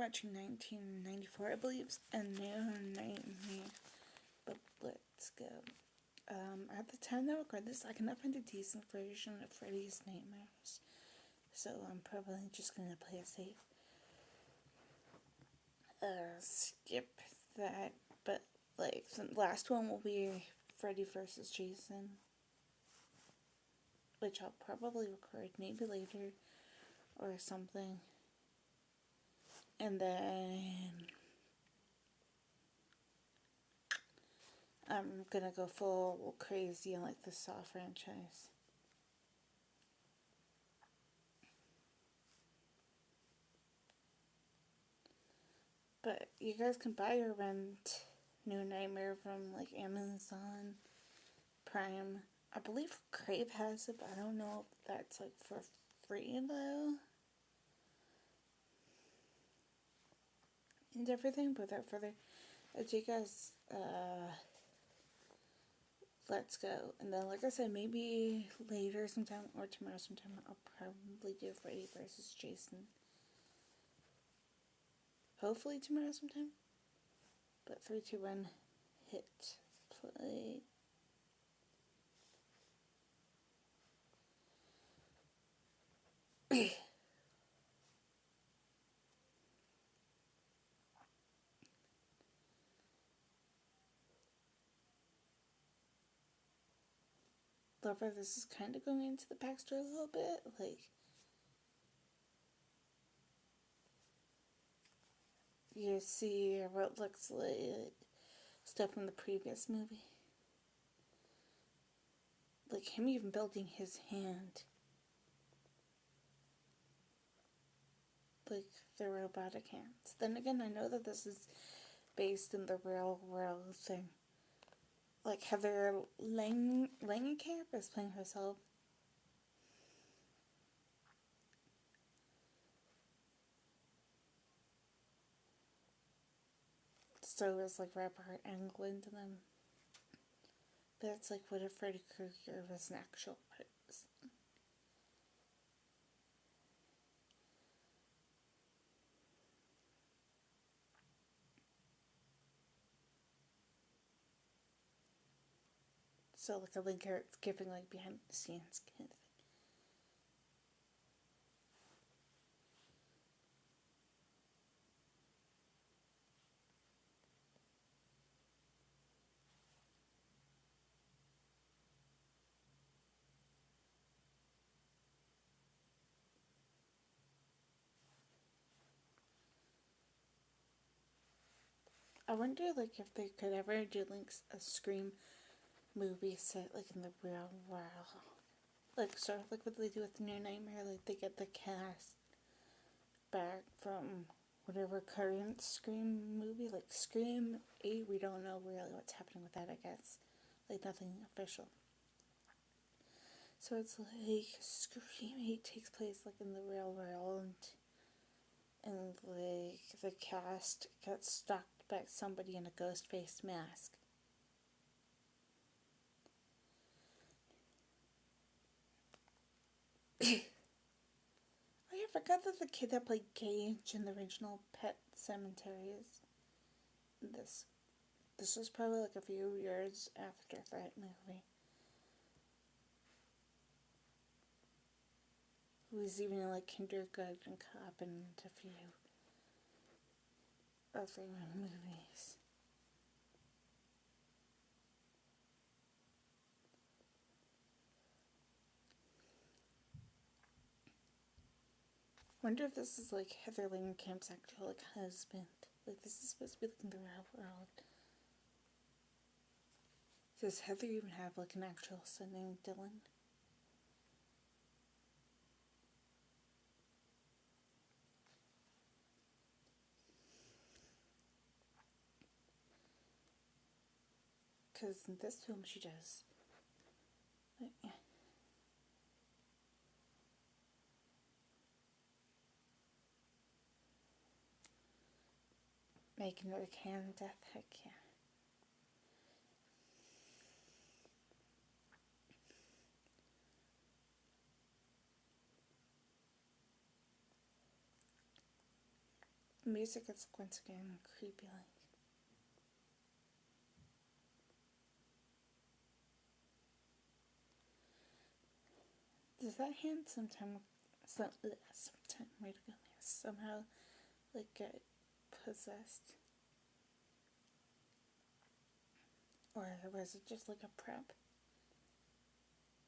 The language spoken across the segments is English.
watching 1994, I believe, A New Nightmare, but let's go. At the time that I record this, I cannot find a decent version of Freddy's Nightmares, so I'm probably just gonna play it safe. Skip that, but like the last one will be Freddy versus Jason, which I'll probably record maybe later or something. And then I'm gonna go full crazy on like the Saw franchise. But you guys can buy or rent New Nightmare from like Amazon Prime. I believe Crave has it, but I don't know if that's like for free though. And everything, but without further ado, you guys, let's go. And then, like I said, maybe later sometime or tomorrow sometime, I'll probably do Freddy versus Jason. Hopefully tomorrow sometime. But 3, 2, 1, hit play. Lover, this is kind of going into the backstory a little bit. Like, you see what looks like stuff from the previous movie. Like him even building his hand. Like the robotic hands. Then again, I know that this is based in the real world thing. Like Heather Langenkamp is playing herself. So is like Robert Englund to them. But it's like, what if Freddy Krueger was an actual person? So like a link it's giving like behind the scenes kind of thing. I wonder like if they could ever do like a Scream movie set like in the real world. Like sort of like what they do with New Nightmare, like they get the cast back from whatever current Scream movie, like Scream 8, we don't know really what's happening with that, I guess. Like nothing official. So it's like Scream 8 takes place like in the real world, and like the cast gets stalked by somebody in a ghost face mask. I forgot that the kid that played Gage in the original Pet Cemeteries. This was probably like a few years after that movie. Who was even in like Kindergarten Cop and a few other movies. Wonder if this is like Heather Langenkamp's actual like husband. Like this is supposed to be like in the real world. Does Heather even have like an actual son named Dylan? Because in this film she does. But, yeah. Making her a can death, heck yeah. the music is once again creepy like. Does that hand sometime somehow like get possessed? Or was it just like a prep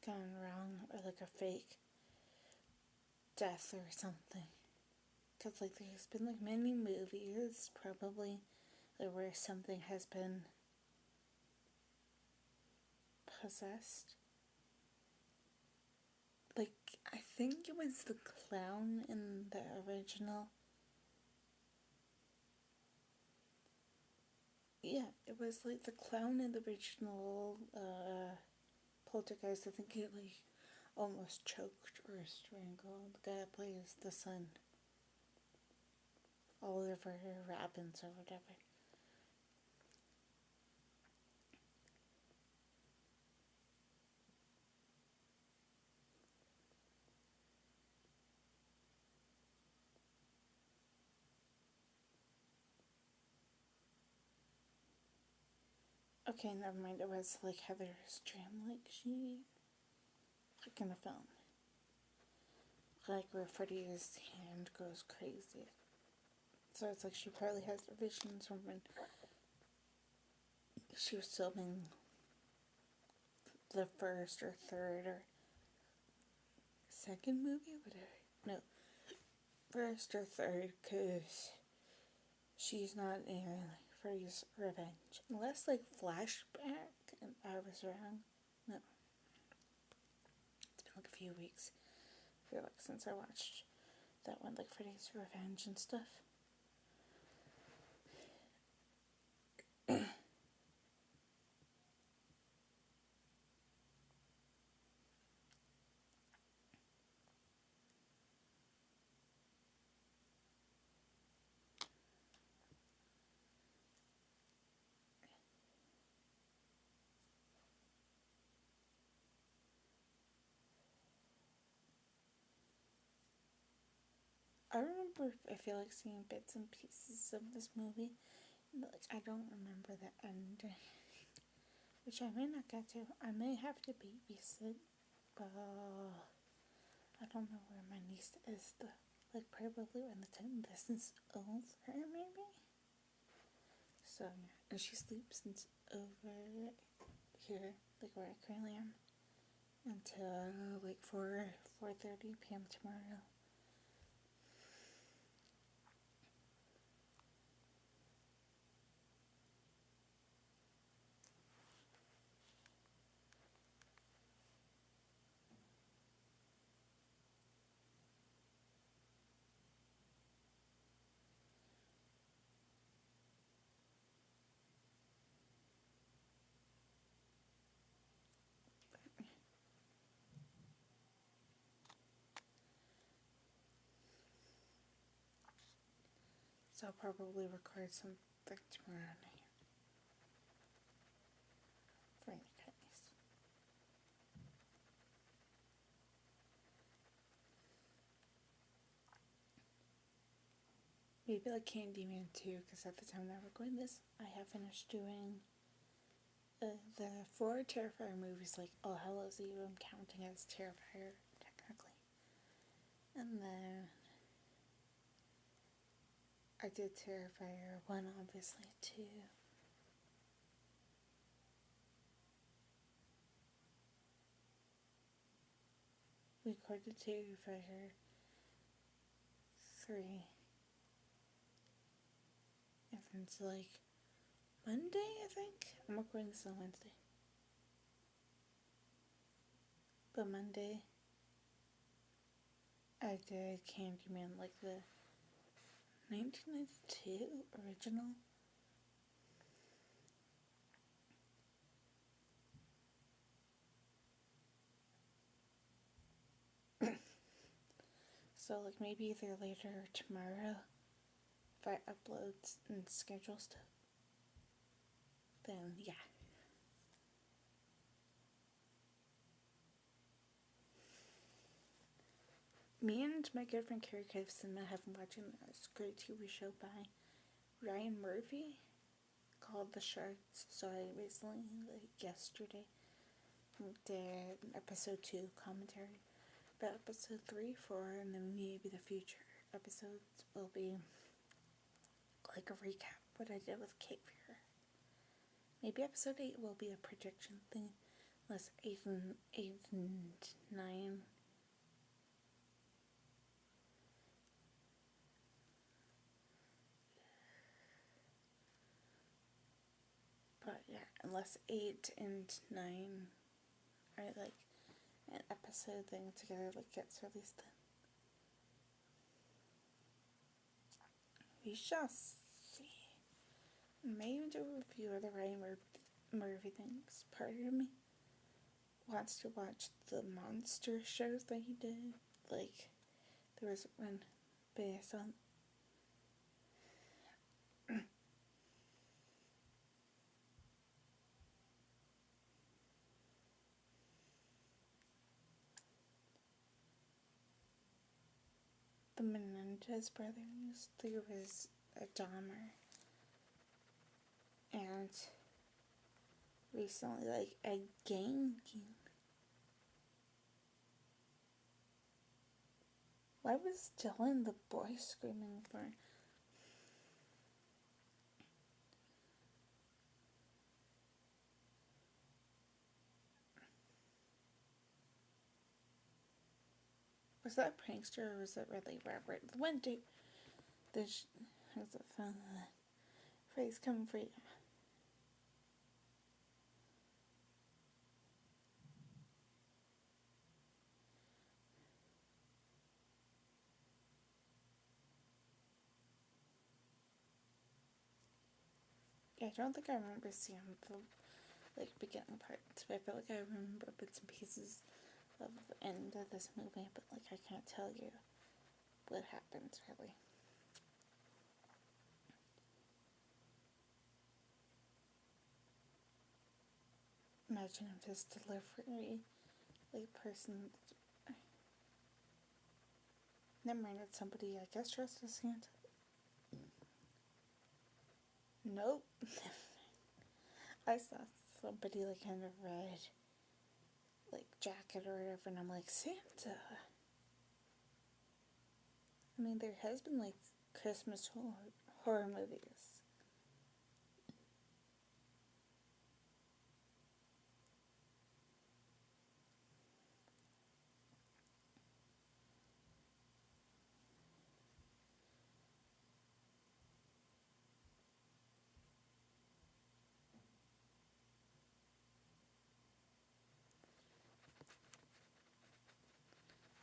gone wrong, or like a fake death or something? Because like there's been like many movies probably like, where something has been possessed. Like I think it was the clown in the original. Yeah, it was like the clown in the original Poltergeist. I think he like almost choked or strangled the guy that plays the son, Oliver Robbins or whatever. Okay, never mind. It was like Heather Strand, like she, like in the film, like where Freddy's hand goes crazy. So it's like she probably has visions from when she was filming the first or third or second movie, whatever. No, first or third, because she's not in Freddy's Revenge. Unless like flashback, and I was wrong. No, it's been like a few weeks. I feel like since I watched that one, like Freddy's Revenge and stuff. I remember, I feel like seeing bits and pieces of this movie, but like I don't remember the ending, which I may not get to. I may have to babysit, but I don't know where my niece is. Like probably when the time this is over, maybe. So yeah, and she sleeps over here, like where I currently am, until like 4:30 p.m. tomorrow. So I'll probably record something tomorrow night for you guys. Maybe like Candyman 2, because at the time that we're recording this, I have finished doing the 4 Terrifier movies, like All Hallows Eve, I'm counting as Terrifier, technically. And then I did Terrifier 1, obviously, 2. We recorded Terrifier 3. And then it's like Monday, I think? I'm recording this on Wednesday. But Monday, I did Candyman, like the 1992 original. So like maybe either later or tomorrow, if I upload and schedule stuff, then yeah. Me and my girlfriend Carrie Gibson have been watching this great TV show by Ryan Murphy called The Sharks. So I recently, like yesterday, did episode 2 commentary. But episode 3, 4, and then maybe the future episodes will be like a recap what I did with Cape Fear. Maybe episode 8 will be a prediction thing, unless 8 and 9. But yeah, unless 8 and 9 are like an episode thing together, like gets released then. We shall see. Maybe do a review of the Ryan Murphy things. Part of me wants to watch the monster shows that he did. Like, there was one based on the Menendez brothers. There was a Dahmer. And recently, like, a game. Why was Dylan the boy screaming for? Was that a prankster or was it really Robert? The one dude. There's a fun phrase coming for you. Yeah, I don't think I remember seeing the like beginning parts, but I feel like I remember bits and pieces of the end of this movie, but like I can't tell you what happens really. Imagine if this delivery like person. Never mind, it's somebody I guess dressed as Santa. Nope. I saw somebody like in a red like jacket or whatever, and I'm like, Santa. I mean, there has been like Christmas horror movies.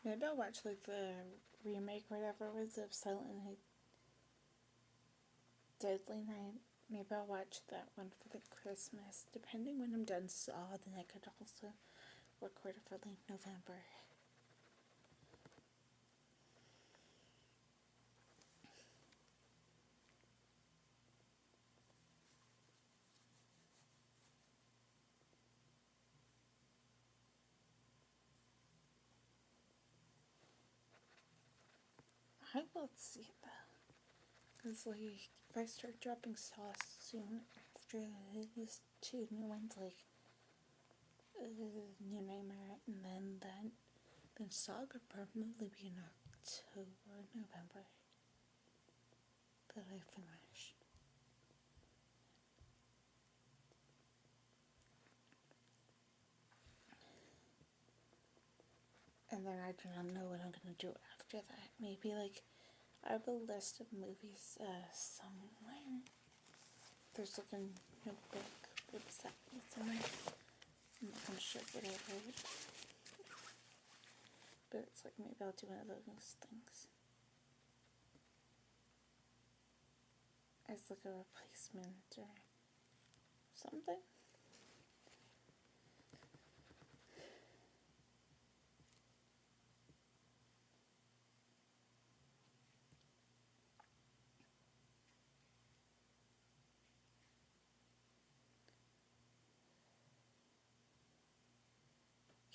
Maybe I'll watch like the remake or whatever it was of Silent Night, Deadly Night. Maybe I'll watch that one for the Christmas. Depending when I'm done Saw, then I could also record it for late November. I will see though. Because like, if I start dropping Saw soon after these 2 new ones, like New Nightmare and then that, then Saw could probably be in October, November that I finish. And then I do not know what I'm gonna do after that. Maybe like I have a list of movies somewhere. There's like a notebook beside me somewhere. I'm not gonna show what I wrote. But it's like maybe I'll do one of those things as like a replacement or something.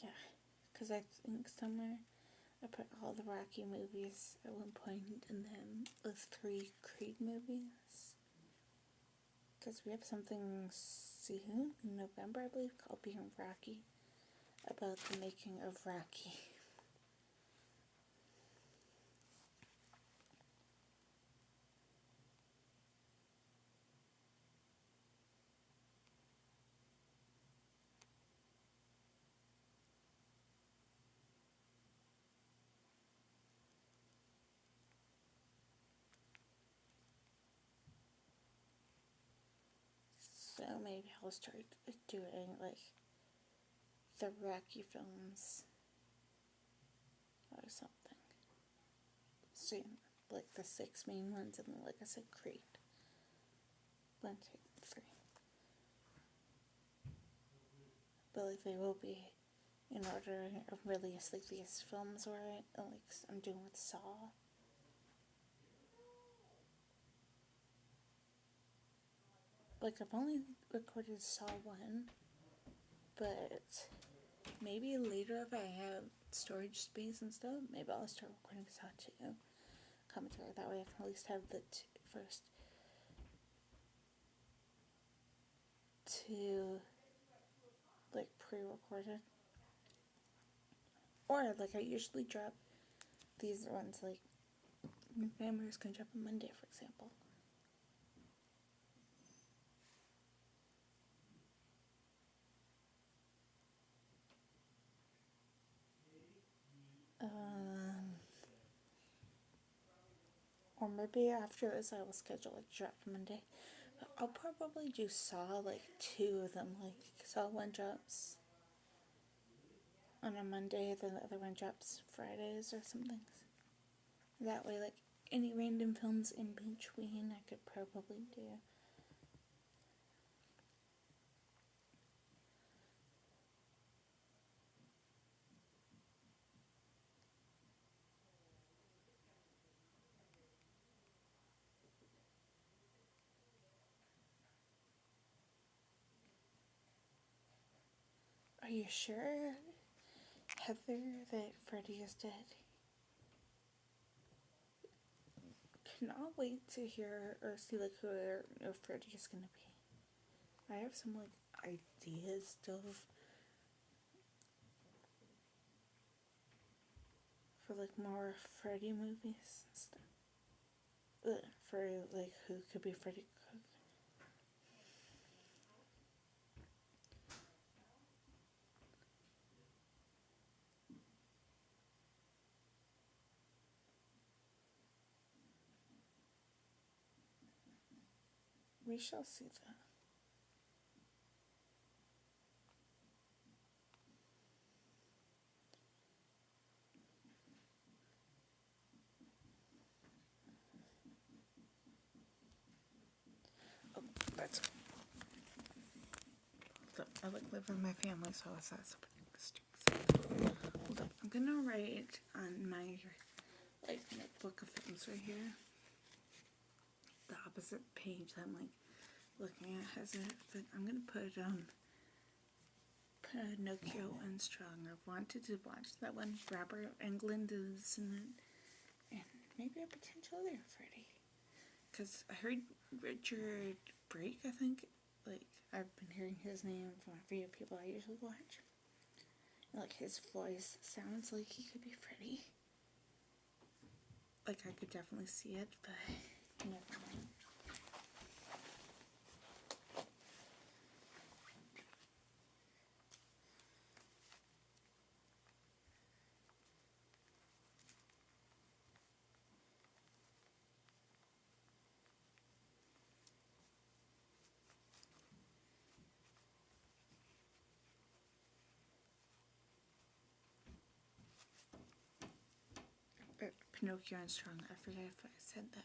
Yeah, because I think somewhere I put all the Rocky movies at one point, and then the 3 Creed movies. Because we have something soon, in November, I believe, called Being Rocky, about the making of Rocky. So maybe I'll start doing, like, the Rocky films or something soon. Like the 6 main ones, and then, like I said, Creed. 1, 2, 3. But, like, they will be in order of release, like, these films were, like, I'm doing with Saw. Like, I've only recorded Saw 1, but maybe later if I have storage space and stuff, maybe I'll start recording Saw 2 commentary. That way I can at least have the first 2, like, pre-recorded. Or, like, I usually drop these ones, like, New Famers can drop on Monday, for example. Or maybe after this I will schedule, like, drop Monday. But I'll probably do Saw, like, 2 of them, like, Saw 1 drops on a Monday, then the other one drops Fridays or something. That way, like, any random films in between I could probably do. Are you sure, Heather, that Freddy is dead? Cannot wait to hear or see, like, who Freddy is gonna be. I have some, like, ideas still for, like, more Freddy movies and stuff. For, like, who could be Freddy. We shall see that. Oh, that's. I, like, live with my family, so I was hold up. I'm gonna write on my, like, notebook of films right here. The opposite page that I'm, like, looking at has it, but I'm gonna put Pinocchio and Strong. I've wanted to watch that one. Robert Englund is in it, and maybe a potential other Freddy. Because I heard Richard Brake, I think. Like, I've been hearing his name from a few people I usually watch. And, like, his voice sounds like he could be Freddy. Like, I could definitely see it, but never mind. Pinocchio and Strong. I forget if I said that.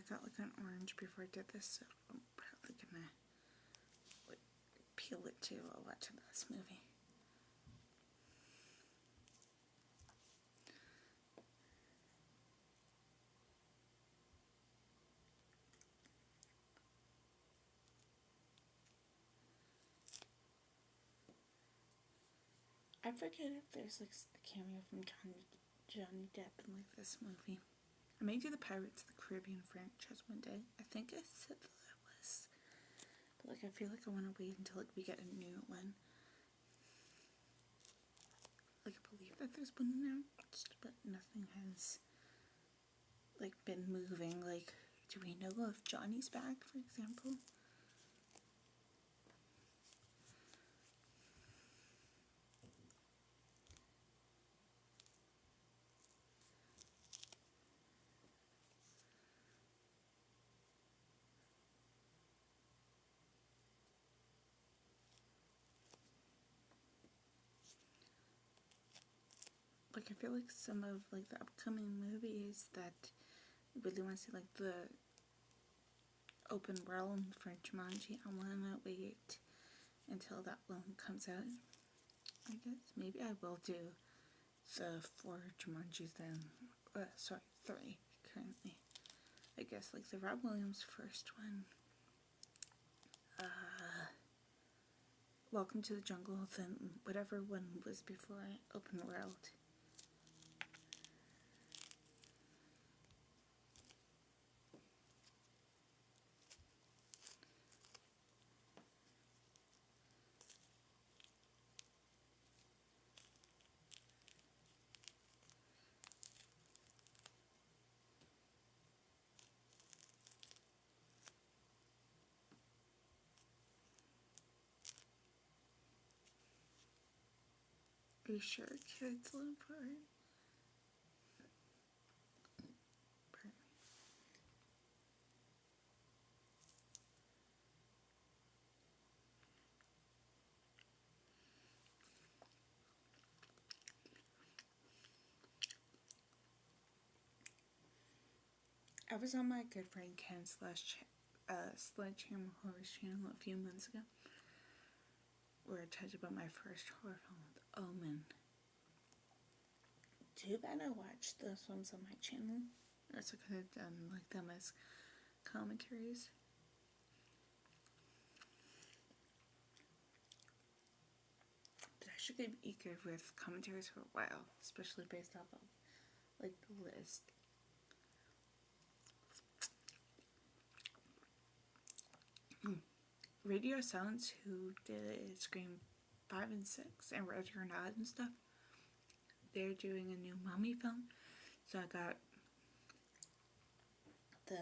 got like an orange before I did this, so I'm probably gonna like, peel it too while watching this movie. I forget if there's like a cameo from Johnny Depp in like this movie. I may do the Pirates of the Caribbean franchise one day. I think I said that I was. But like I feel like I want to wait until like we get a new one. Like I believe that there's one announced, but nothing has like been moving. Like, do we know if Johnny's back, for example? Like I feel like some of like the upcoming movies that I really want to see, like the open world for Jumanji, I want to wait until that one comes out. I guess maybe I will do the 4 Jumanjis then. Sorry, 3 currently. I guess like the Rob Williams first one. Welcome to the Jungle, then whatever one was before Open World. Are you sure kids love art? I was on my good friend Ken's Sledgehammer Horror channel a few months ago, where I talked about my first horror film, The Omen. Too bad I watched those ones on my channel. I could have done like them as commentaries. But I should be eager with commentaries for a while, especially based off of like the list. Radio Silence, who did Scream 5 and 6 and Ready or Not and stuff, they're doing a new Mummy film. So I got the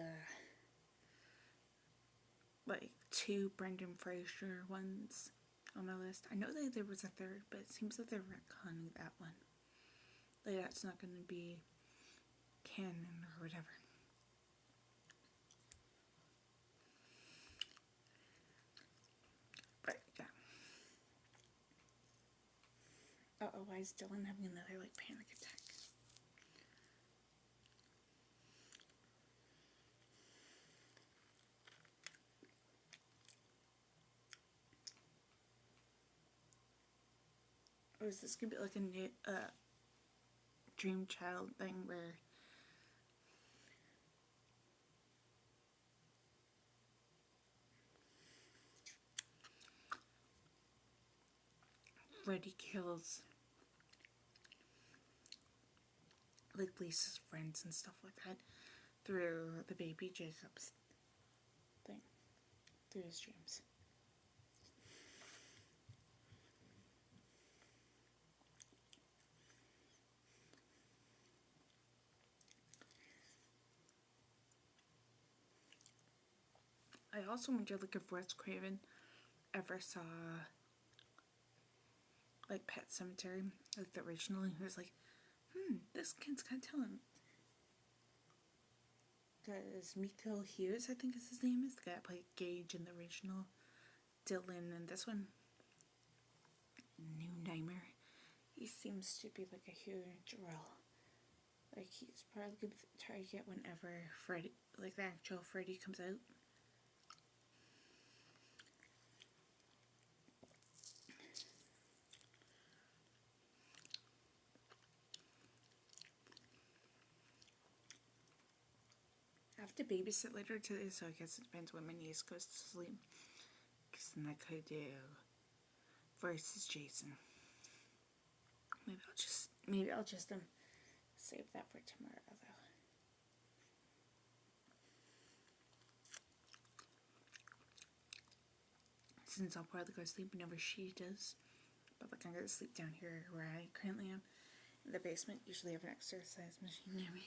like 2 Brendan Fraser ones on my list. I know that there was a third, but it seems that they're retconning that one. Like that's not going to be canon or whatever. But yeah. Uh-oh, why is Dylan having another like panic attack? Or is this gonna be like a new dream child thing where Freddy kills like Lisa's friends and stuff like that through the baby Jacob's thing, through his dreams? I also wonder like if Wes Craven ever saw like Pet Sematary, like the original, and he was like, this kid's got talent. Because Miko Hughes, I think is his name, is the guy that played Gage in the original, Dylan in this one, New Nightmare. He seems to be like a huge role. Like he's probably gonna try to get whenever Freddy, like the actual Freddy comes out. I have to babysit later today, so I guess it depends when my niece goes to sleep. Because then I could do versus Jason. Maybe I'll just save that for tomorrow though. Since I'll probably go to sleep whenever she does. But like I'm gonna sleep down here where I currently am. In the basement, usually have an exercise machine near me.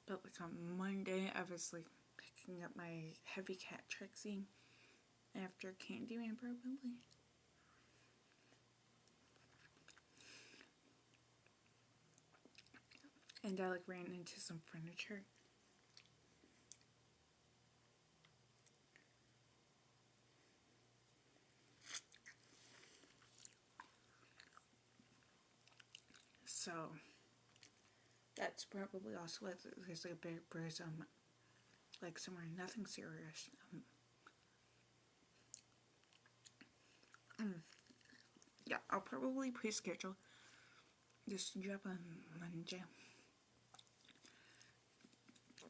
But like on Monday, I was like picking up my heavy cat Trixie after Candyman probably. And I like ran into some furniture. So that's probably also why there's like a big bruise on like somewhere, nothing serious. Yeah, I'll probably pre-schedule this job on Monday.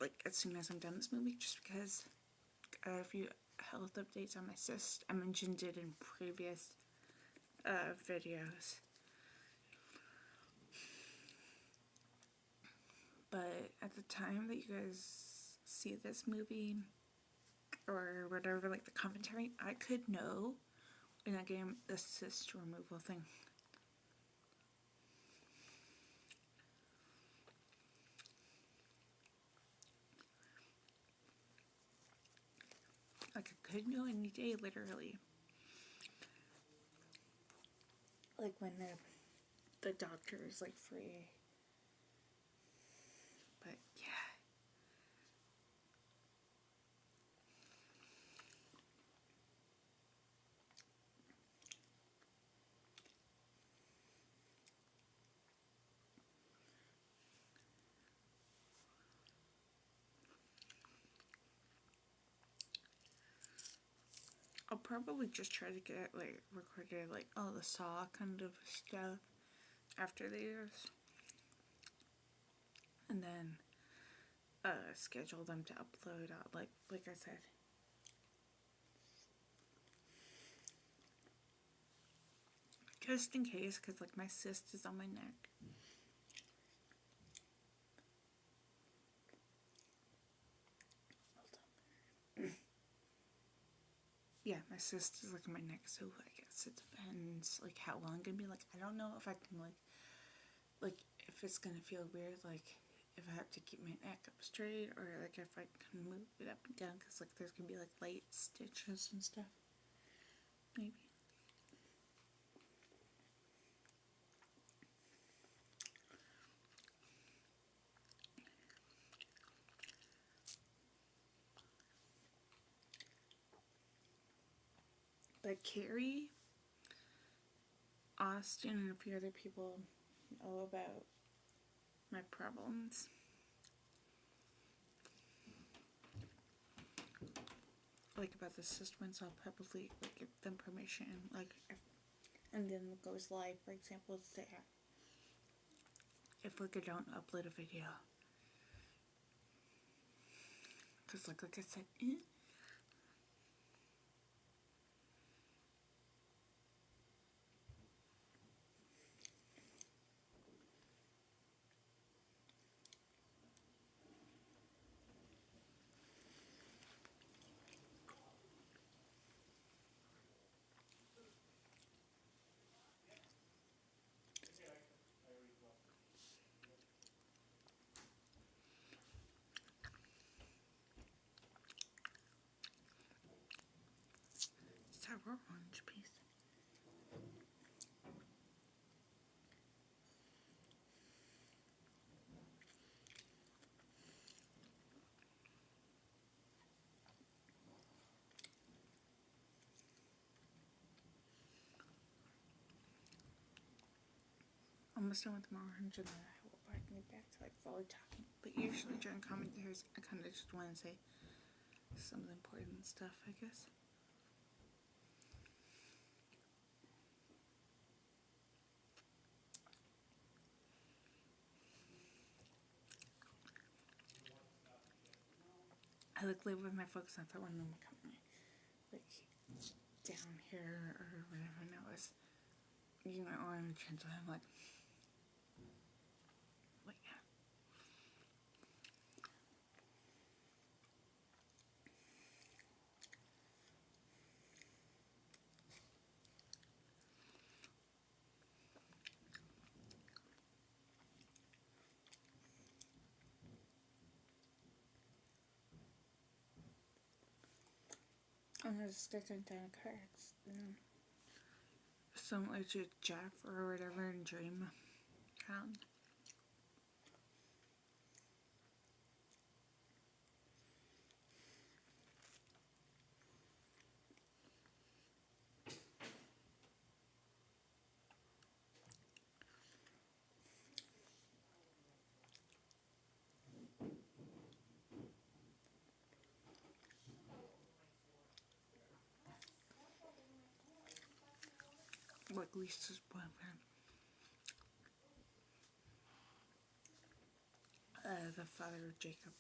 Like as soon as I'm done this movie, just because I have a few health updates on my cyst. I mentioned it in previous videos. But at the time that you guys see this movie or whatever, like the commentary, I could know in that game the cyst removal thing. Like I could know any day, literally. Like when the doctor is like free. But yeah. I'll probably just try to get like recorded like all the Saw kind of stuff after these. And then schedule them to upload out like I said. Just in case, because like my cyst is on my neck. Yeah, my cyst is like on my neck, so I guess it depends like how long I'm gonna be. Like I don't know if I can like if it's gonna feel weird, like if I have to keep my neck up straight, or like if I can move it up and down, because like there's gonna be like light stitches and stuff. Maybe. But Carrie, Austin, and a few other people know about my problems. Like about the cyst ones, I'll probably like give them permission, like and then it goes live, for example, say if like I don't upload a video, because like I said, sour orange piece. almost done with my orange, and then I will probably get back to like fully talking. But usually during commentaries, I kind of just want to say some of the important stuff, I guess. I like live with my folks on that one in Montgomery, like down here or whatever. And it was, you know, orange, and so I'm like yeah. And I just got down a car accident. Similar to Jeff or whatever in Dream Town. Like Lisa's boyfriend. The father of Jacob.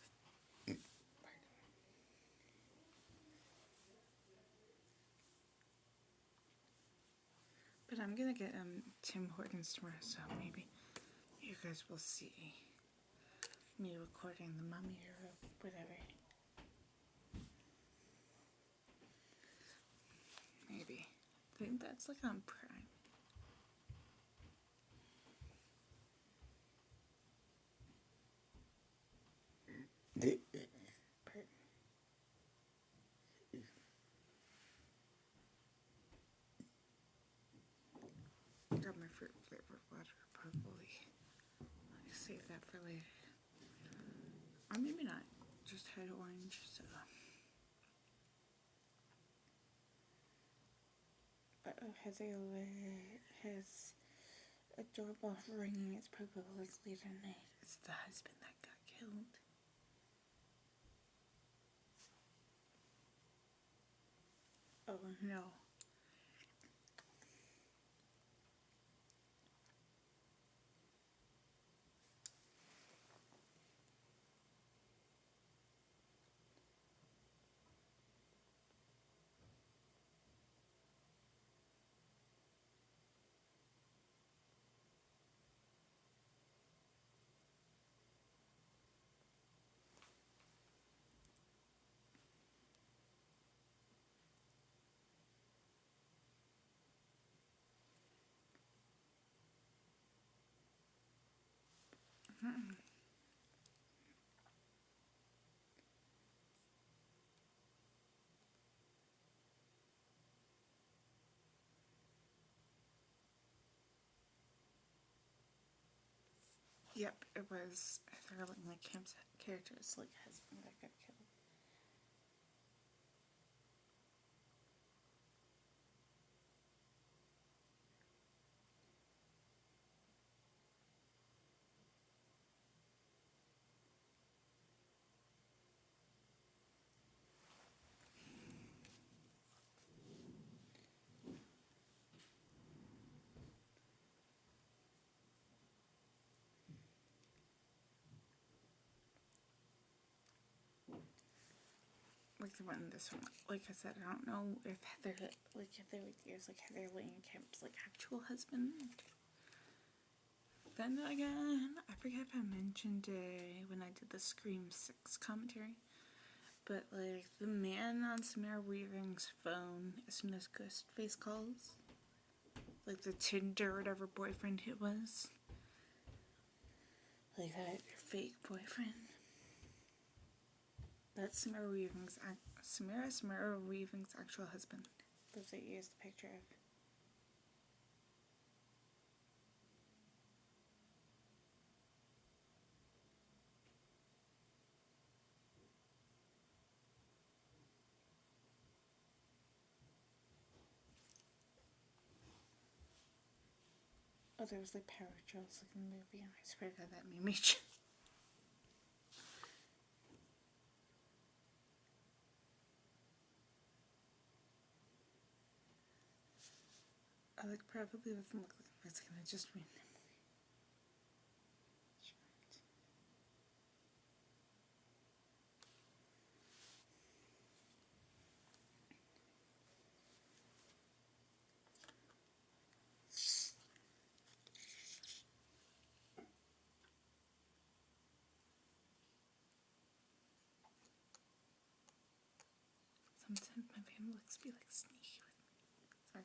But I'm gonna get Tim Hortons tomorrow, so maybe you guys will see me recording the mummy or whatever. Maybe. I think that's like on Prime. I got my fruit flavored water, probably. I'll save that for later. Or maybe not. Just had orange, so. But his adorable ringing is probably likely tonight. It's the husband that got killed. Oh no. Yep, it was thoroughly like Kim's character's like husband that got killed. Like the one in this one, like I said, I don't know if Heather, like if they would use like Heather Langenkamp's like actual husband. Then again, I forget if I mentioned it when I did the Scream 6 commentary, but like the man on Samara Weaving's phone, as soon as Ghostface calls, like the Tinder whatever boyfriend it was, like that fake boyfriend. That's Samara Weaving's actual husband. That's what you used the picture of. Oh, there was like power drills like in the movie, and I swear to God, that made me I like probably wasn't look like I was gonna just randomly. Sometimes my family likes to be like sneaky with me. Sorry.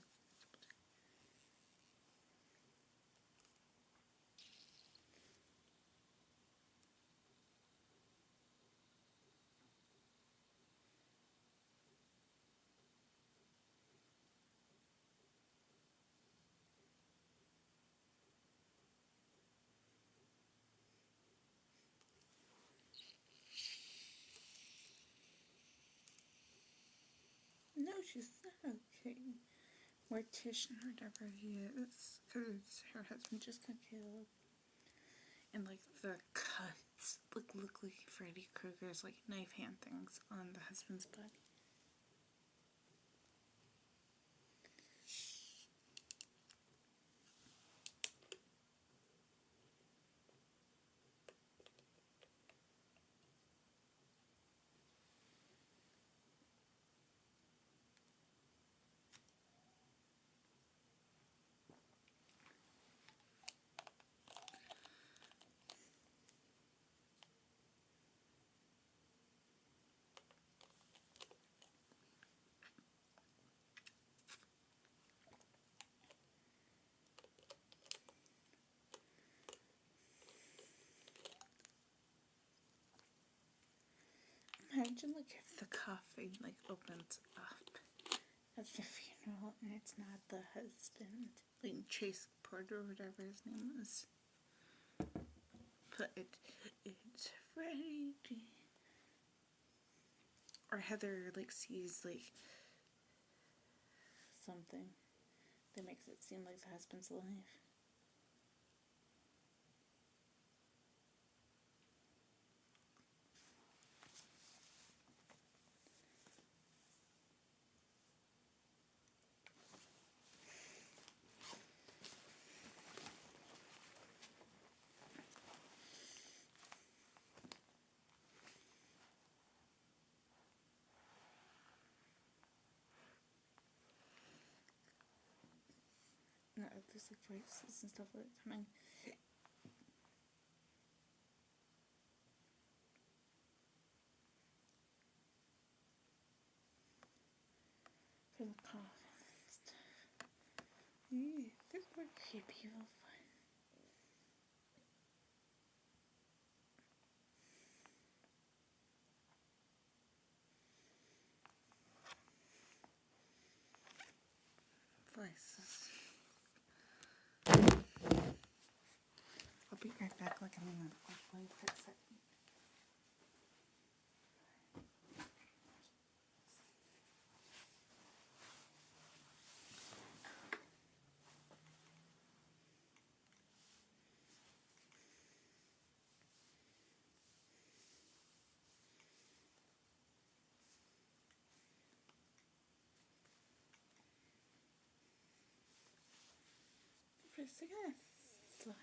No, she's not okay. Mortician or whatever he is, because her husband just got killed. And like the cuts look like Freddy Krueger's like knife hand things on the husband's body. Imagine like if the coffin like opens up at the funeral and it's not the husband, like Chase Porter or whatever his name is, but it's Freddy. Or Heather like sees like something that makes it seem like the husband's alive. No, there's like voices and stuff like that coming. For the coffin and stuff. This is more creepy. Voices. I'll be right back. Like I'm in the play for a second. For a second, I thought,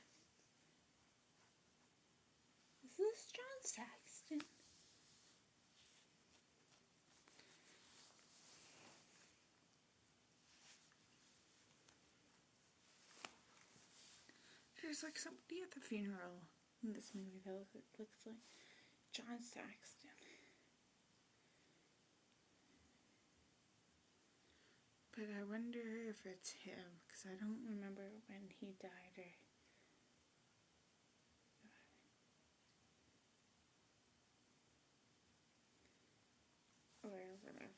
is this John Saxton? There's like somebody at the funeral in this movie that looks like John Saxton. But I wonder if it's him, because I don't remember when he died or whatever.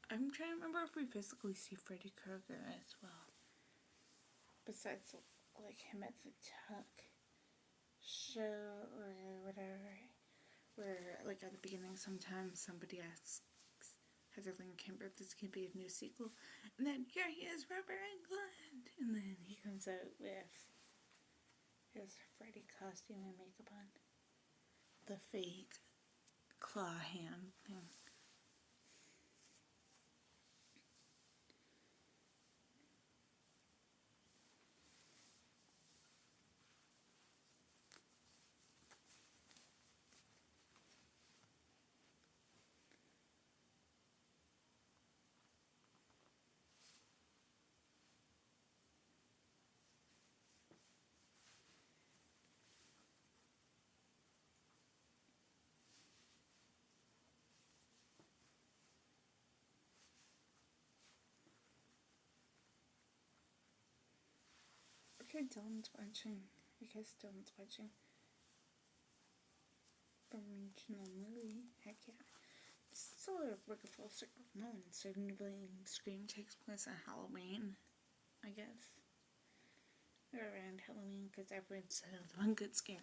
I'm trying to remember if we physically see Freddy Krueger as well. Besides, like him at the talk show or whatever. Where, like, at the beginning, sometimes somebody asks because they're thinking, this could be a new sequel. And then here he is, Robert Englund! And then he comes out with his Freddy costume and makeup on. The fake claw hand thing. Okay, Dylan's watching. I guess Dylan's watching the original movie. Heck yeah. It's sort of like a full circle. No one's starting to believe Scream takes place on Halloween, I guess. Or around Halloween, because everyone said it was one good scare.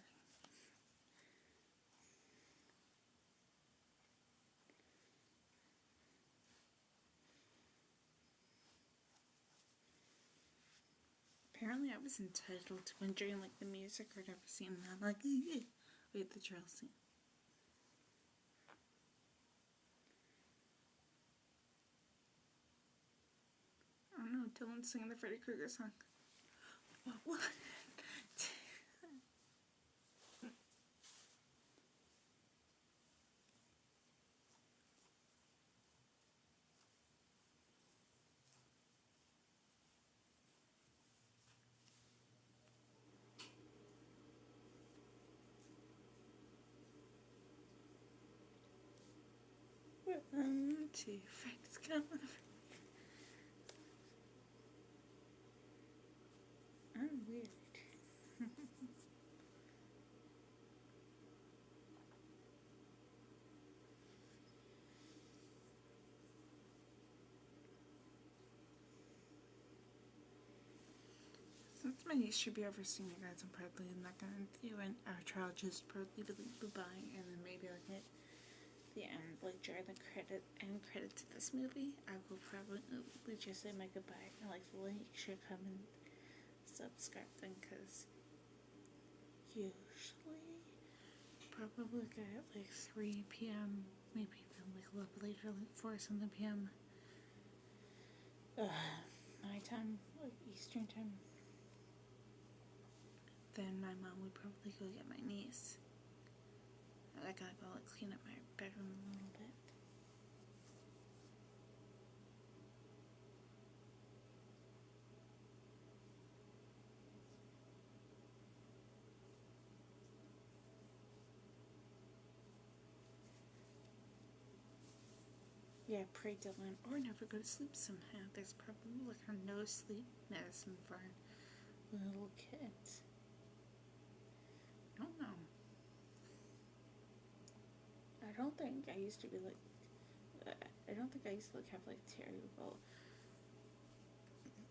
Apparently I was entitled to wondering like the music or never seen that. Like, wait, the trail scene. I don't know, Dylan's singing the Freddy Krueger song. What? To Freddy's coming. I'm weird. Since my niece should be overseeing you guys, I'm probably not gonna do an outro. I'll just probably delete goodbye and then maybe like at the end, like during the end credits of this movie, I will probably just say my goodbye and like the link should come and subscribe then, because usually probably at like 3 p.m. maybe even like a little bit later, like 4 something p.m. My time, like Eastern time. Then my mom would probably go get my niece. I gotta go like clean up my bedroom a little bit. Yeah, pray Dylan, or never go to sleep somehow. There's probably like a no sleep medicine for little kids. I don't know. I don't think I used to be like. I don't think I used to like have like terrible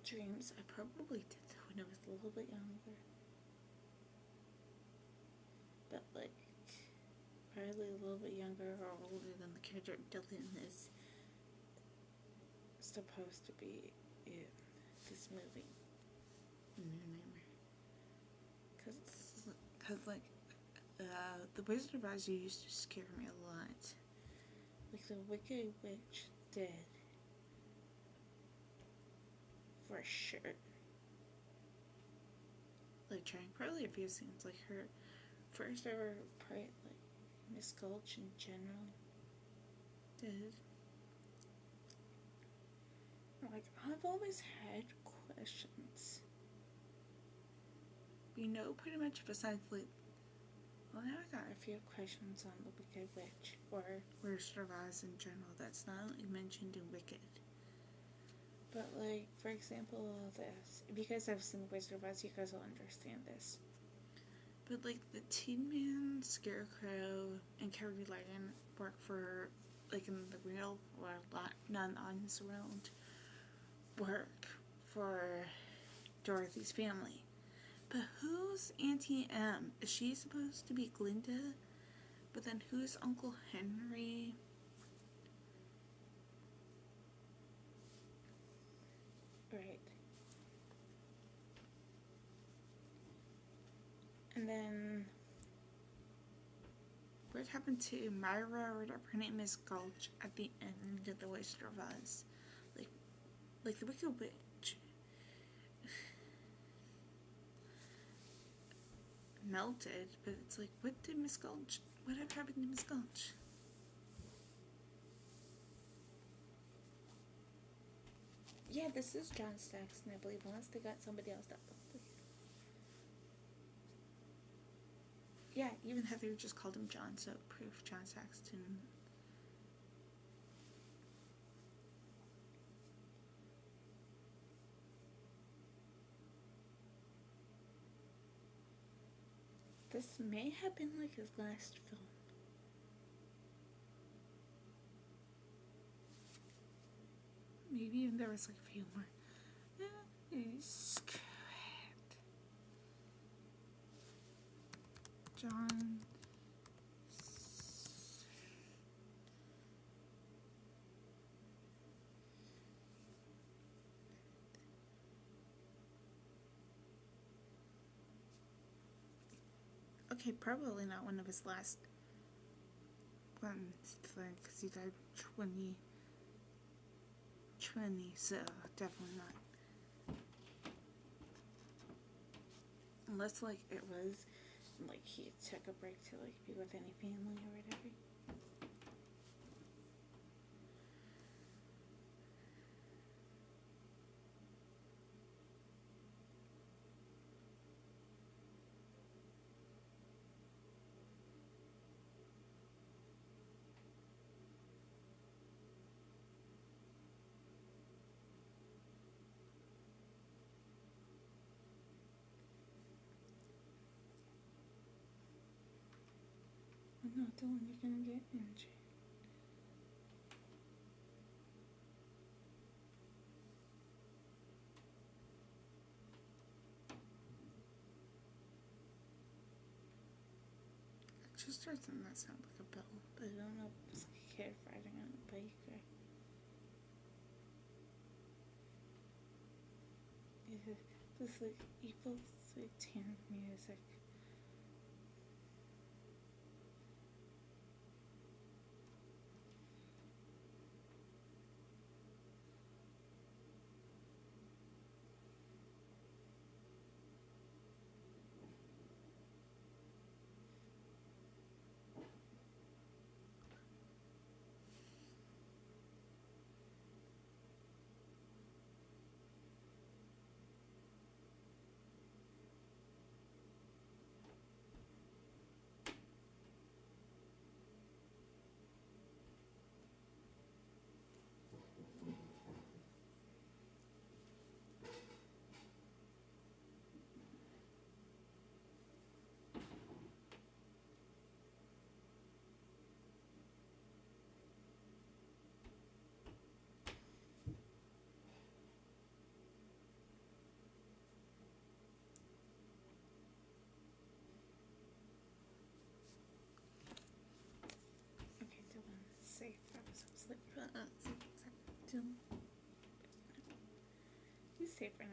dreams. I probably did when I was a little bit younger. But like probably a little bit younger or older than the character Dylan is supposed to be in this movie. New Nightmare. Cause like the Wizard of Oz used to scare me a lot. Like the Wicked Witch did. For sure. Like trying probably a few scenes, like her first ever part, like Miss Gulch in general did. Like I've always had questions. You know, pretty much besides like, well, now I got a few questions on the Wicked Witch or Wizard of Oz in general that's not only mentioned in Wicked. But like, for example, this, because I've seen the Wizard of Oz, you guys will understand this. But like the Tin Man, Scarecrow, and Carrie Lyden work for, like in the real world, not on this world, work for Dorothy's family. But who's Auntie M? Is she supposed to be Glinda? But then who's Uncle Henry? Right. And then what happened to Myra or whatever her name is, Gulch, at the end of the Wizard of Oz? Like the Wicked Witch melted, but it's like, what did Miss Gulch? Whatever happened to Miss Gulch? Yeah, this is John Saxon, I believe, unless they got somebody else that looked like. Yeah, even Heather just called him John, so proof John Saxton. This may have been like his last film. Maybe even there was like a few more. Screw it. John. Okay, probably not one of his last ones, because he died 2020, so definitely not. Unless, like, it was, like, he took a break to, like, be with any family or whatever. I'm not the one you're gonna get injured. It just doesn't that sound like a bell, but I don't know if it's like a kid riding on a bike or. Yeah, this like evil satanic music. Okay, Dylan, safe. I was like, safe. Dylan. He's safe for now.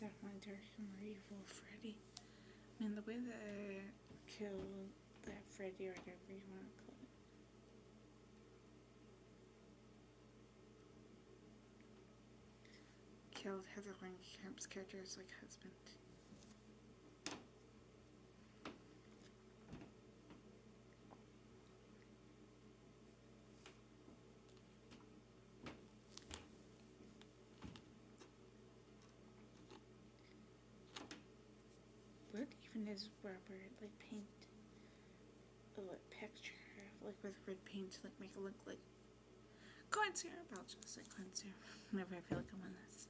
Definitely dark and more evil Freddy. I mean, the way the killed that Freddy or whatever you want to call it. Killed Heather Langenkamp's character's like husband. What even is Robert like paint a picture like with red paint to like make it look like corn syrup? I'll just say corn syrup whenever I feel like I'm on this.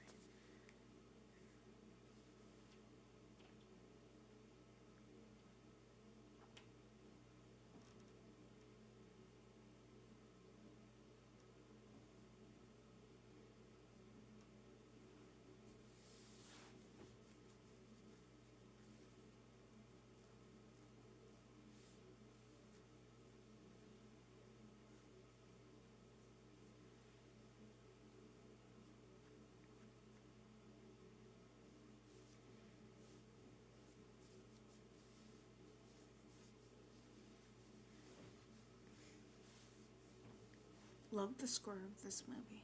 Love the score of this movie.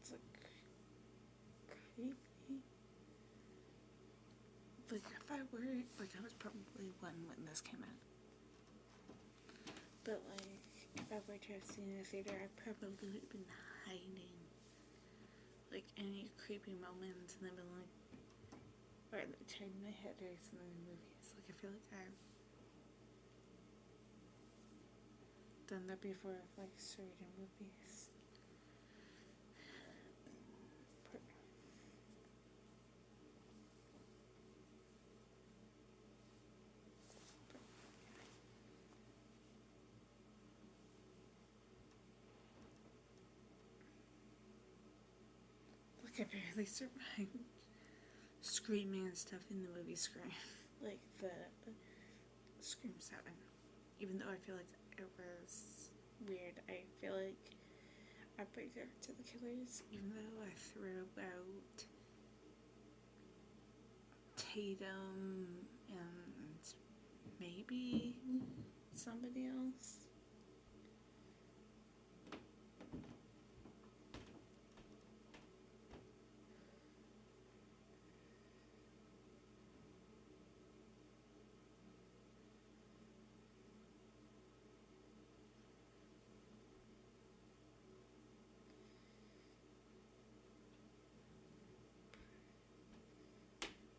It's like creepy. Like if I were like I was probably one when this came out. But like if I were to have seen it in the theater, I probably would have been hiding like any creepy moments and then been like or like turning my head or something in movies. Like I feel like I've done that before with like certain movies. Like I barely survived screaming and stuff in the movie Scream. Like the Scream 7. Even though I feel like it was weird, I feel like I break it to the killers, even though I threw out Tatum and maybe somebody else.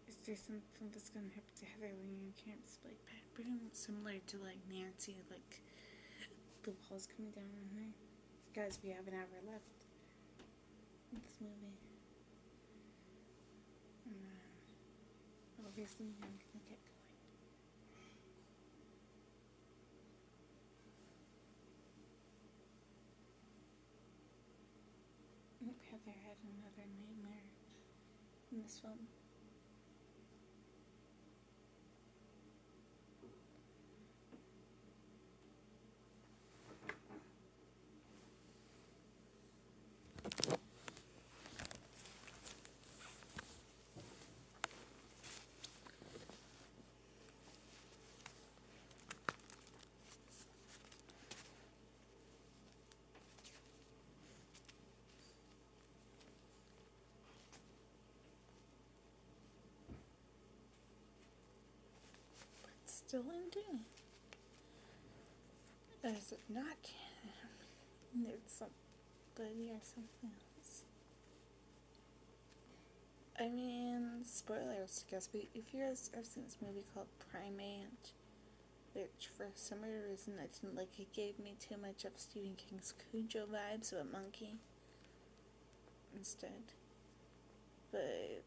Is there something that's gonna happen to Heather Langenkamp's like bedroom, similar to like Nancy, like the walls coming down on her? Guys, we have an hour left in this movie. And obviously I'm gonna get going. Heather had another nightmare in this film. Still ending. Is it not canon? It's somebody or something else. I mean, spoilers, I guess, but if you guys have seen this movie called Primate, which for some reason I didn't like, it gave me too much of Stephen King's Cujo vibes of a monkey instead. But,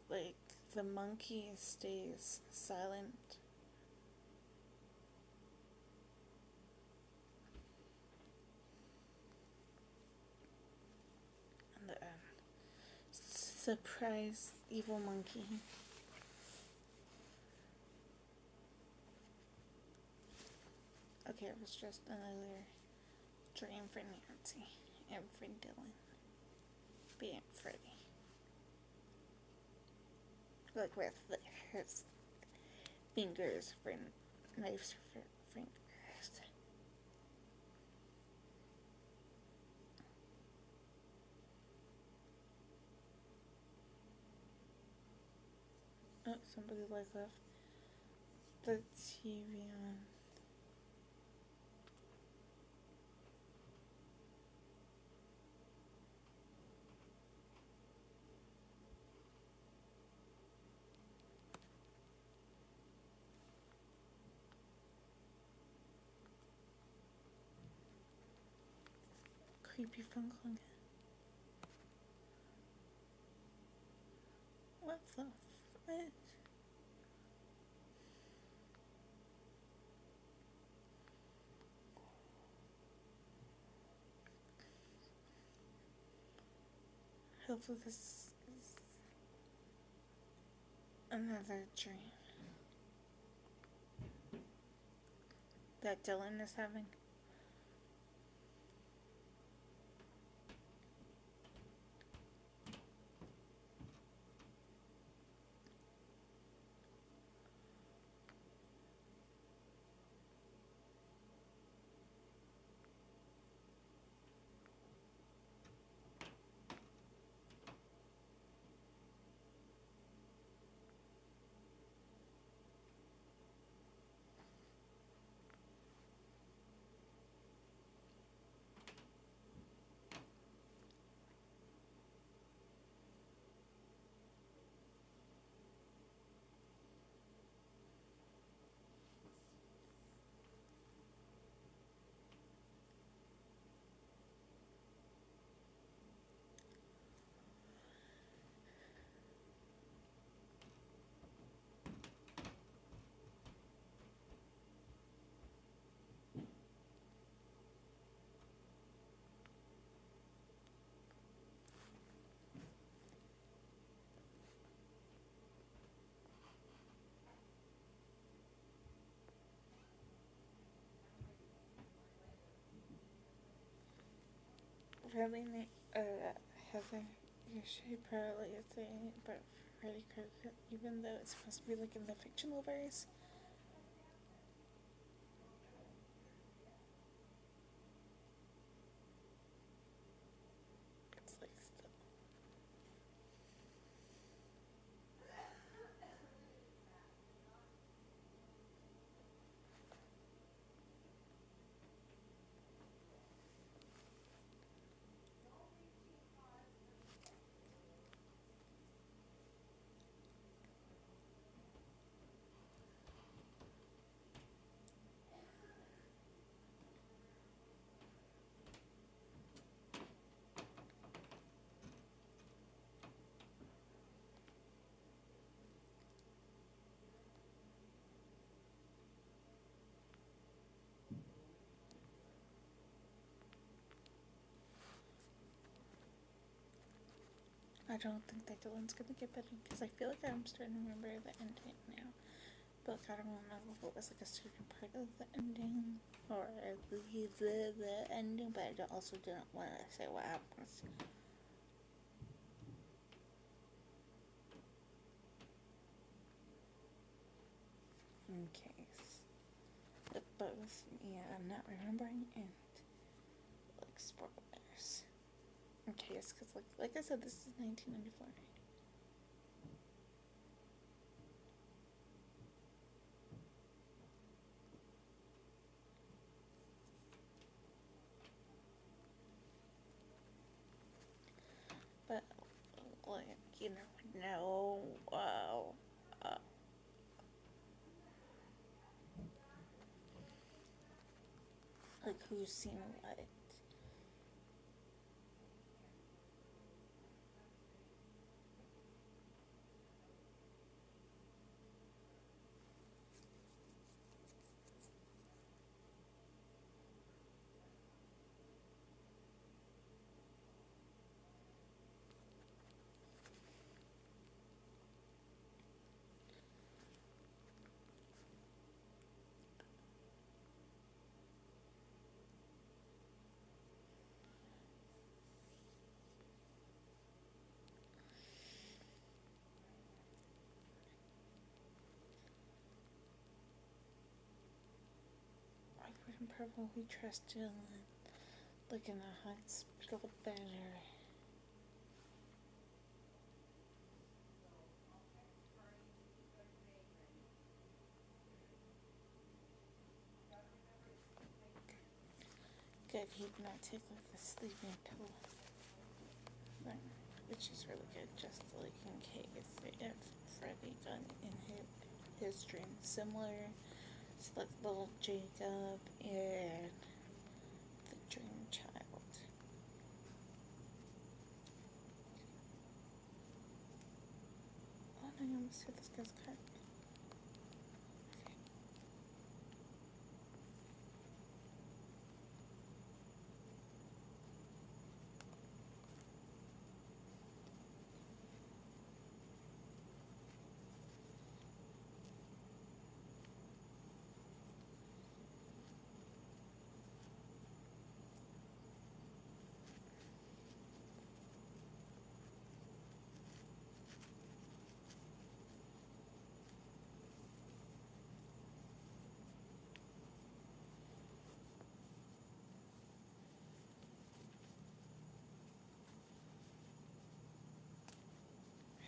like, the monkey stays silent. And the surprise evil monkey. Okay, it was just another dream for Nancy and for Dylan being Freddy. Like with his fingers for knives for fingers. Oh, somebody left the TV on. Creepy phone call. What the frick? Hopefully this is another dream that Dylan is having. Really, Heather, you should probably say about Freddy Krueger, even though it's supposed to be like in the fictional verse. It's like still. I don't think that Dylan's gonna get better because I feel like I'm starting to remember the ending now. But like, I don't know if it was like a certain part of the ending or the ending, but I also didn't want to say what happens. In case. But with me, I'm not remembering and like spoilers. In case, because like I said, this is 1994. But like, you never know. Like who's seen what. can probably trust you like in a hospital bed or good. He did not take like the sleeping pill, which is really good, just like in case if Freddy got in his dream similar to like little Jacob and the dream child. Oh no, I almost hit this guy's card.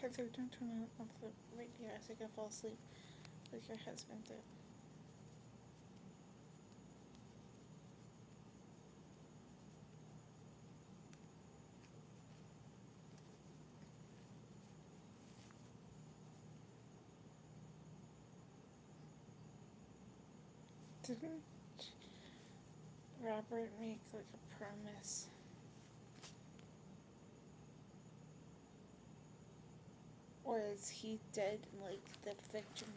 Heather, don't turn off the radio as I go fall asleep like your husband did. Didn't Robert make like a promise? Or is he dead in like the fictional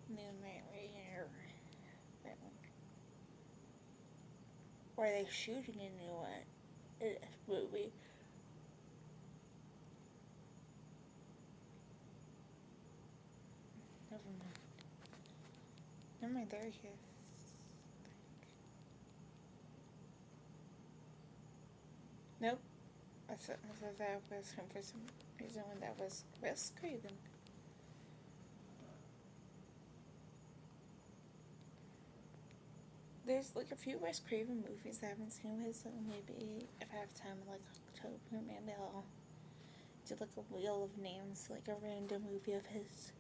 New Nightmare? Or are they shooting a new one? Movie? Never mind. Never mind, there he is. Nope. I thought that was him for some reason when that was Wes Craven. There's like a few Wes Craven movies I haven't seen his, so maybe if I have time in like October, maybe I'll do like a wheel of names, like a random movie of his.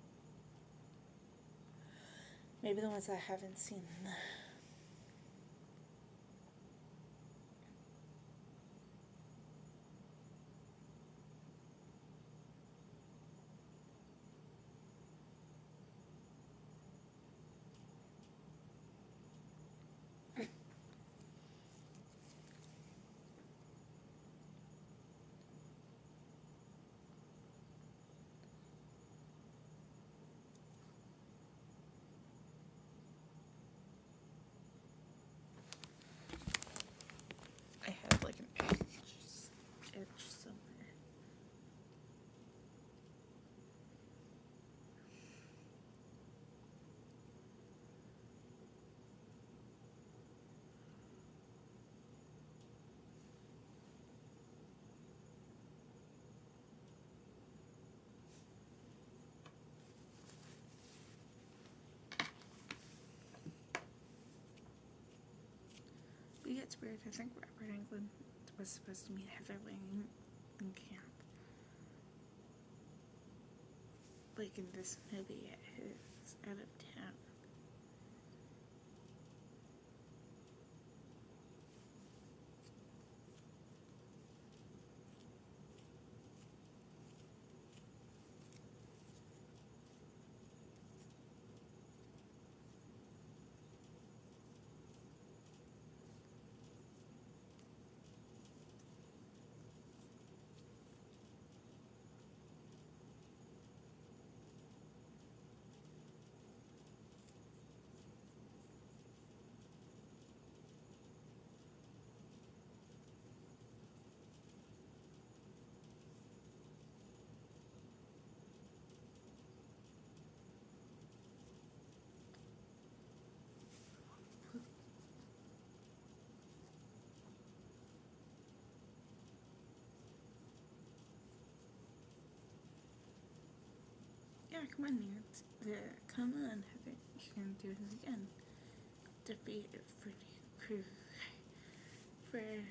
Maybe the ones I haven't seen. I have like an edge somewhere. But yeah, it's weird. I think Robert Englund was supposed to meet Heather Lange in camp. Like in this movie, it's out of town. Yeah, come on, Nancy. Come on, Heather. You can do this again. defeated Freddy Krueger for it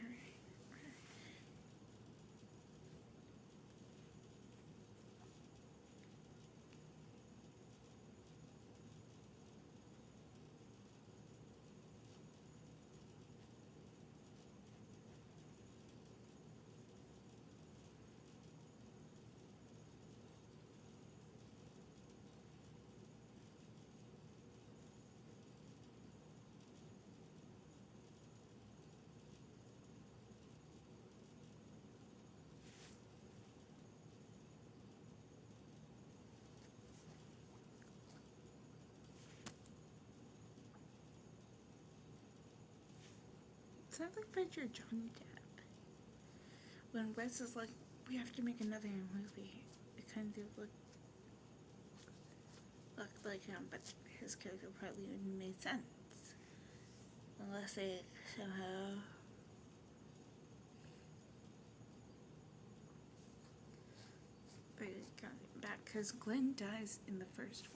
sounds like Freddy or Johnny Depp. When Wes is like, we have to make another movie, it kind of looked like him, but his character probably wouldn't make sense unless they somehow got it back, because Glenn dies in the first one.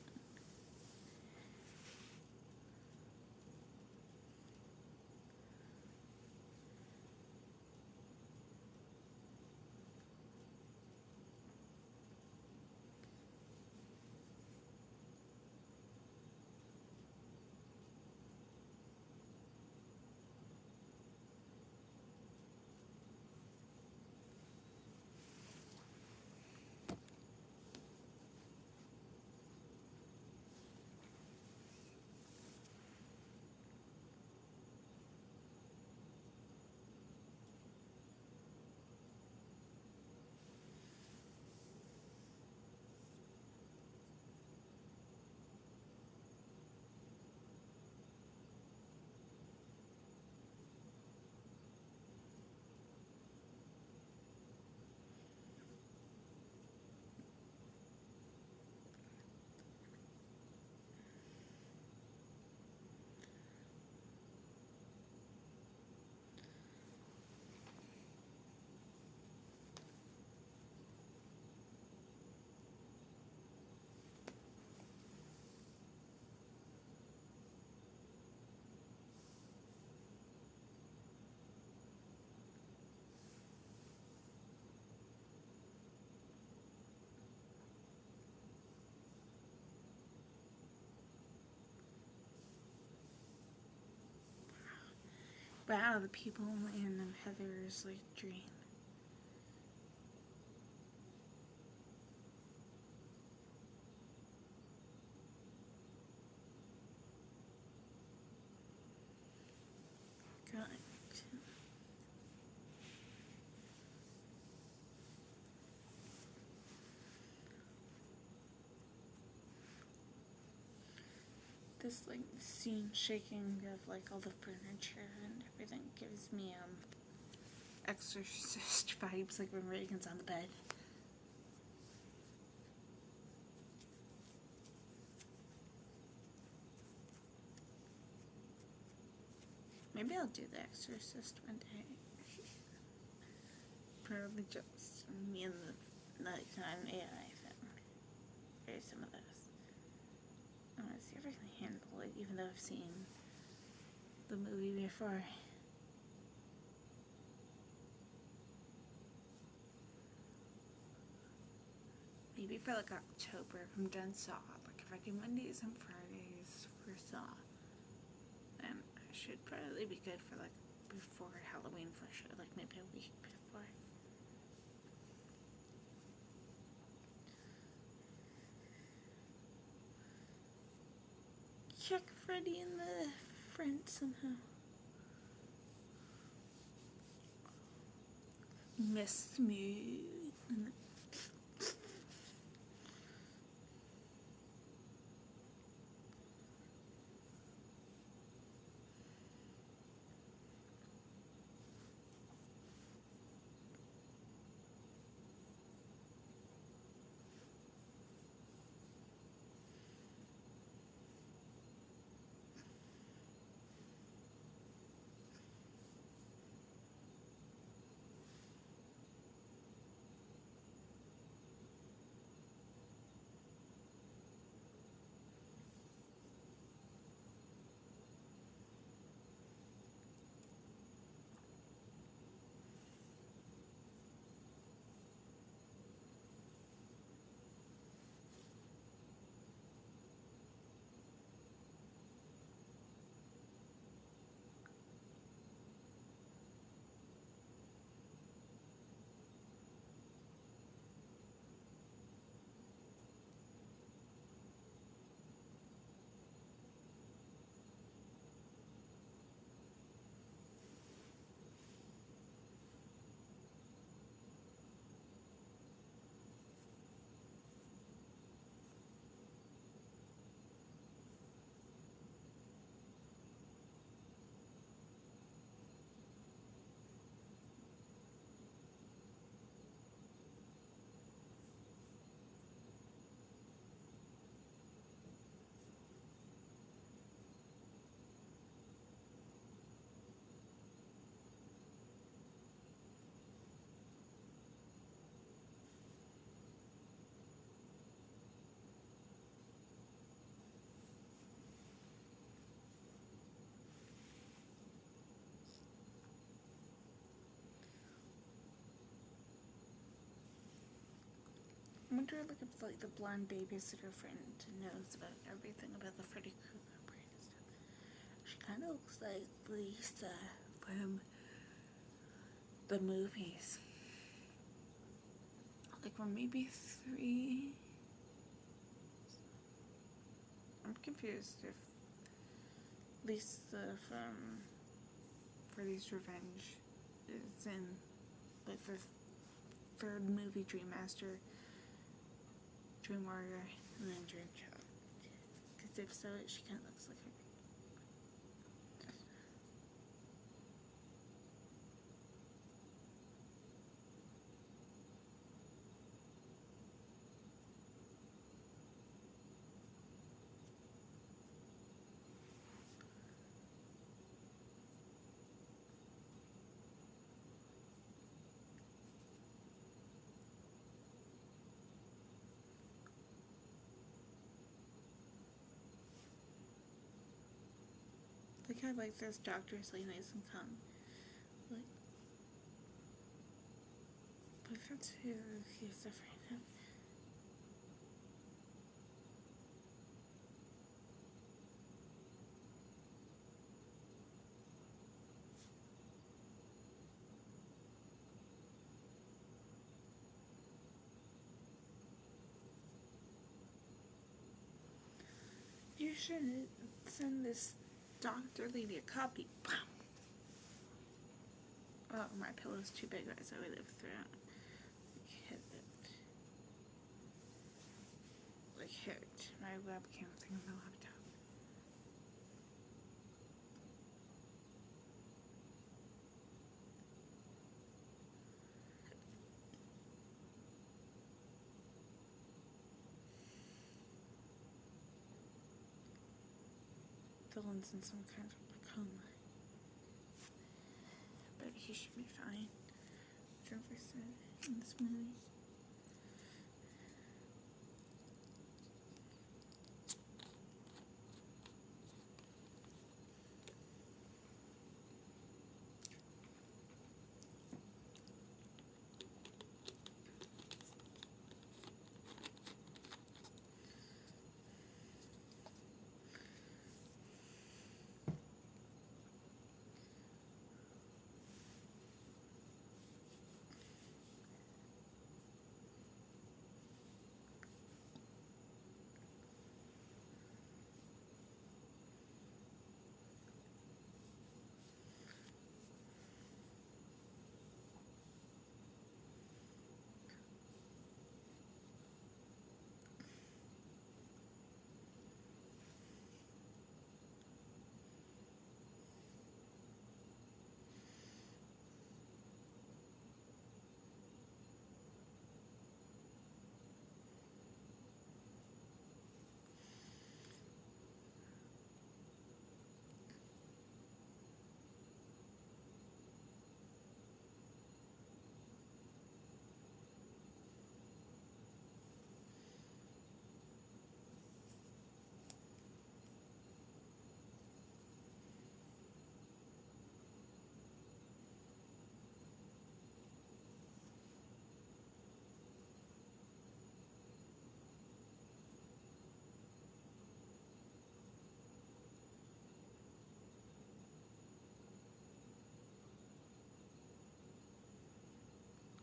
Wow, the people in Heather's like dream. God. This like scene shaking of like all the furniture and everything gives me Exorcist vibes, like when Reagan's on the bed. Maybe I'll do The Exorcist one day. Probably just me and the nighttime AI thing. Very some of those. I want to see if I can handle it, even though I've seen the movie before. Maybe for like October, if I'm done Saw. Like if I do Mondays and Fridays for Saw, then I should probably be good for like before Halloween for sure. Like maybe a week before. Check Freddy in the front somehow. Miss me. wonder like if like the blonde babysitter friend knows about everything about the Freddy Krueger brain and stuff. She kind of looks like Lisa from the movies. Like from maybe 3. I'm confused if Lisa from Freddy's Revenge is in like the 3rd movie, Dream Master, Dream Warrior, and then Dream Child. Because if so, she kind of looks like her. Like I like this doctor's like nice and calm. Like, but that's who he's afraid of. You should send this doctor lady a copy. Oh, my pillow's too big, so I live through it. Hit it. Like hit my webcam thing on my laptop. Dylan's in some kind of coma. But he should be fine. As I said in this movie.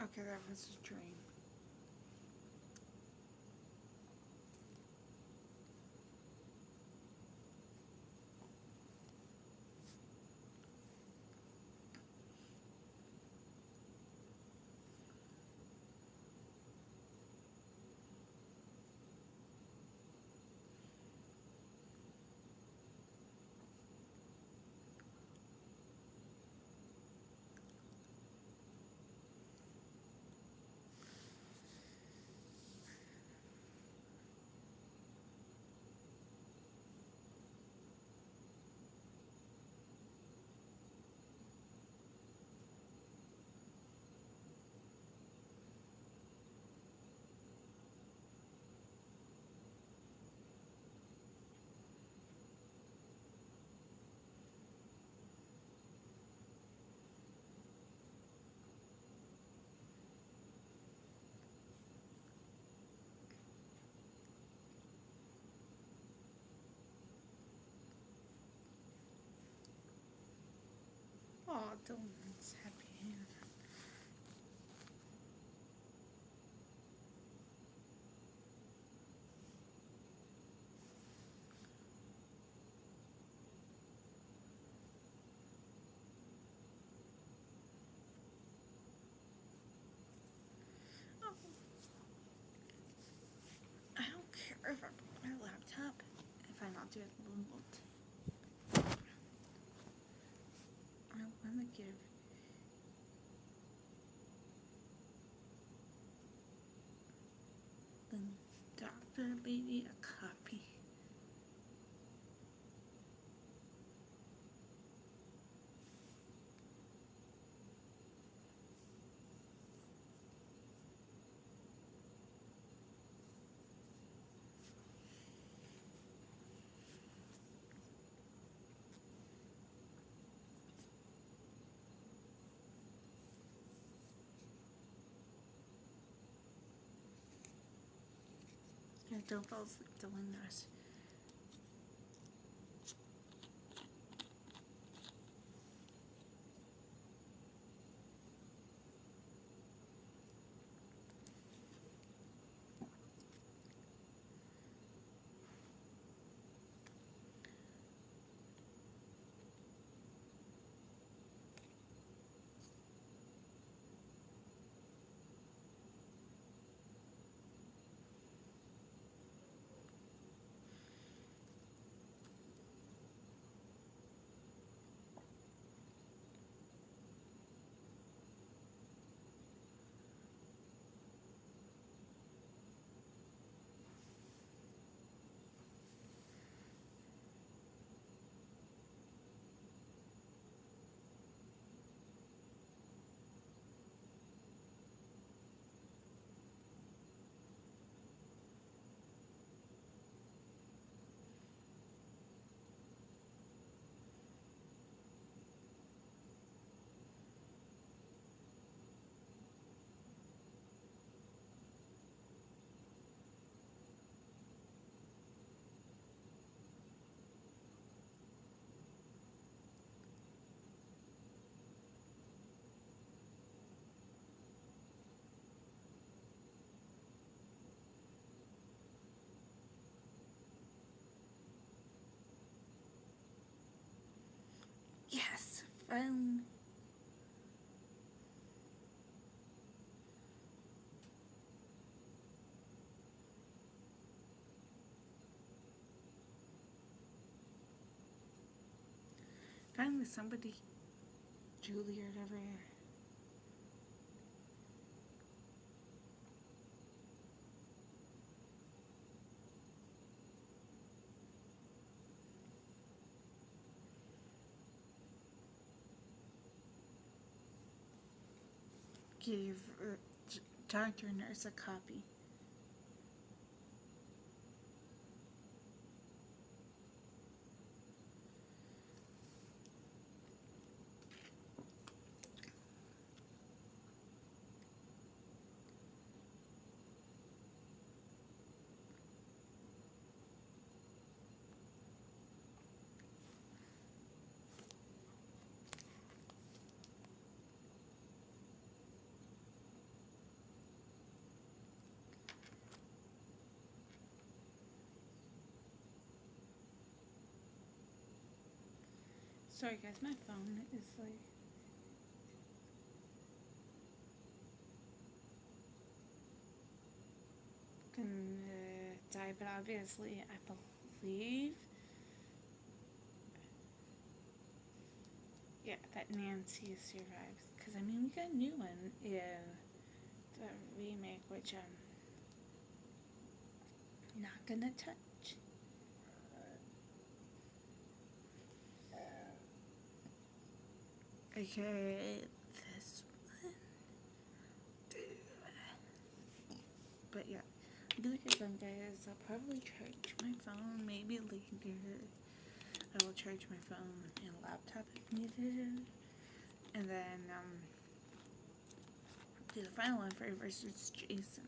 Okay, that was a dream. Dylan's happy hand. Oh. I don't care if I put my laptop if I'm not doing remote. I want to give the doctor lady a copy. Yeah, don't fall asleep doing this. Yes, finally. Finally, somebody, Julie or whatever. Gave doctor nurse a copy. Sorry guys, my phone is like gonna die, but obviously I believe, yeah, that Nancy survives. Because I mean, we got a new one in the remake, which I'm not gonna touch. Okay, this one. But yeah, I'll like again, guys. I'll probably charge my phone maybe later. I will charge my phone and laptop if needed, and then do the final one for versus Jason.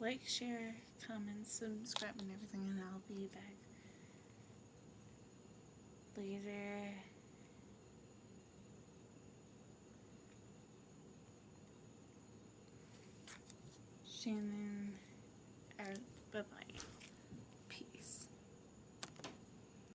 like, share, comment, subscribe, and everything, and I'll be back later. Shannon, bye-bye.